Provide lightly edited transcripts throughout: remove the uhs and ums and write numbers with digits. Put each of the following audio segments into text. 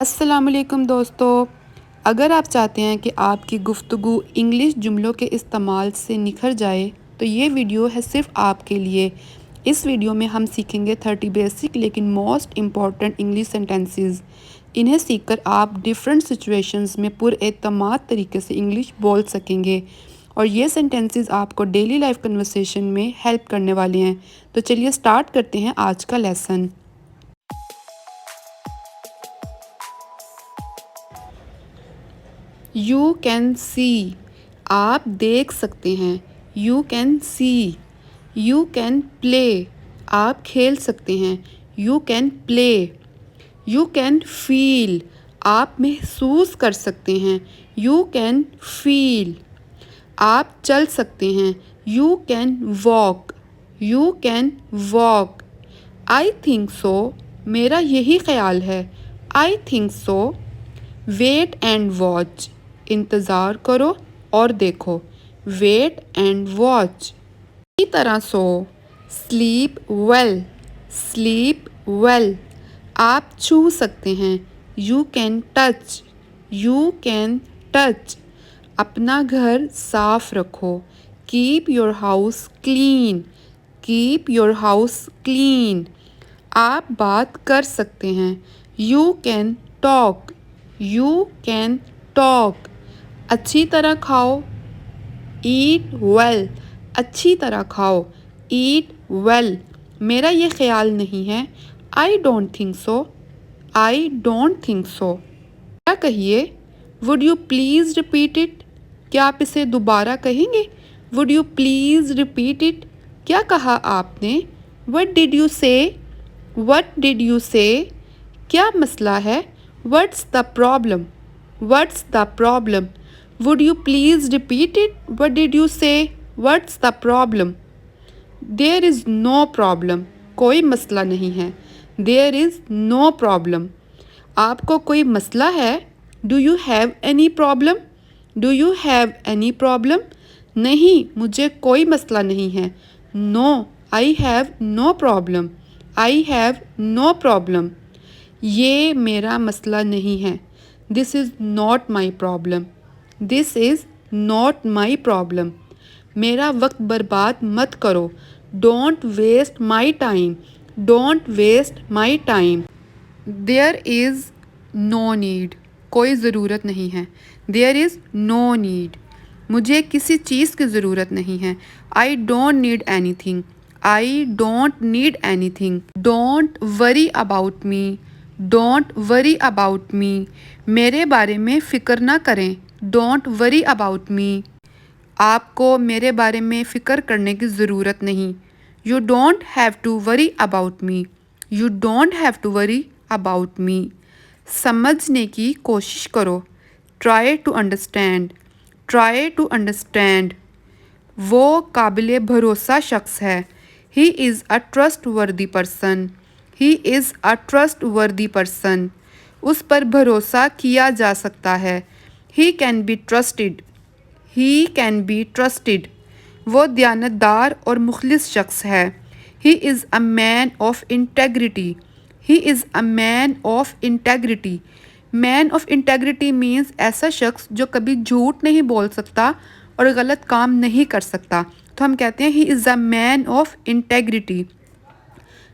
अस्सलामुअलैकुम दोस्तों। अगर आप चाहते हैं कि आपकी गुफ्तगू इंग्लिश जुमलों के इस्तेमाल से निखर जाए तो ये वीडियो है सिर्फ़ आपके लिए। इस वीडियो में हम सीखेंगे 30 बेसिक लेकिन मोस्ट इम्पॉर्टेंट इंग्लिश सेंटेंसेस। इन्हें सीखकर आप डिफरेंट सिचुएशंस में पुरएतमाद तरीके से इंग्लिश बोल सकेंगे और ये सेंटेंसेस आपको डेली लाइफ कन्वर्सेशन में हेल्प करने वाले हैं। तो चलिए स्टार्ट करते हैं आज का लेसन। यू कैन सी, आप देख सकते हैं। You can see. You can play, आप खेल सकते हैं। You can play. You can feel, आप महसूस कर सकते हैं। You can feel. आप चल सकते हैं। You can walk. You can walk. I think so, मेरा यही ख्याल है। I think so. Wait and watch, इंतज़ार करो और देखो। Wait and watch. इसी तरह सो। Sleep well. स्लीप वेल, आप छू सकते हैं। You can touch. You can touch. अपना घर साफ रखो। Keep your house clean. Keep your house clean. आप बात कर सकते हैं। You can talk. You can talk. अच्छी तरह खाओ। ईट वेल, अच्छी तरह खाओ। ईट वेल, मेरा ये ख्याल नहीं है। I don't think so. I don't think so. क्या कहिए। Would you please repeat it, क्या आप इसे दोबारा कहेंगे। Would you please repeat it, क्या कहा आपने। What did you say. What did you say, क्या मसला है। What's the problem. What's the problem. Would you please repeat it, what did you say. What's the problem. There is no problem, कोई मसला नहीं है। There is no problem. आपको कोई मसला है। Do you have any problem. Do you have any problem. नहीं, मुझे कोई मसला नहीं है। No, I have no problem. I have no problem. ये मेरा मसला नहीं है। This is not my problem. This is not my problem. मेरा वक्त बर्बाद मत करो। Don't waste my time. Don't waste my time. There is no need, कोई ज़रूरत नहीं है। There is no need. मुझे किसी चीज़ की ज़रूरत नहीं है। I don't need any thing. I don't need any thing. Don't worry about me. Don't worry about me, मेरे बारे में फ़िक्र ना करें। डोंट वरी अबाउट मी, आपको मेरे बारे में फ़िक्र करने की ज़रूरत नहीं। You don't have to worry about me. You don't have to worry about me. समझने की कोशिश करो। Try to understand. Try to understand. वो काबिले भरोसा शख्स है। He is a trustworthy person. He is a trustworthy person, उस पर भरोसा किया जा सकता है। He can be trusted. He can be trusted. वो दयानतदार और मुखलिस शख्स है। He is a man of integrity. He is a man of integrity. Man of integrity means ऐसा शख्स जो कभी झूठ नहीं बोल सकता और गलत काम नहीं कर सकता, तो हम कहते हैं he is a man of integrity.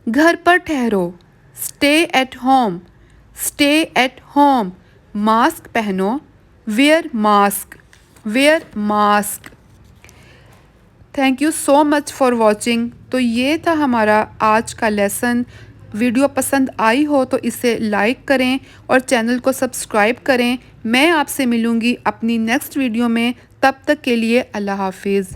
घर पर ठहरो। Stay at home. Stay at home. Mask पहनो। Wear mask. Wear mask. Thank you so much for watching. तो ये था हमारा आज का लेसन। वीडियो पसंद आई हो तो इसे लाइक करें और चैनल को सब्सक्राइब करें। मैं आपसे मिलूँगी अपनी नेक्स्ट वीडियो में। तब तक के लिए अल्लाह हाफिज़।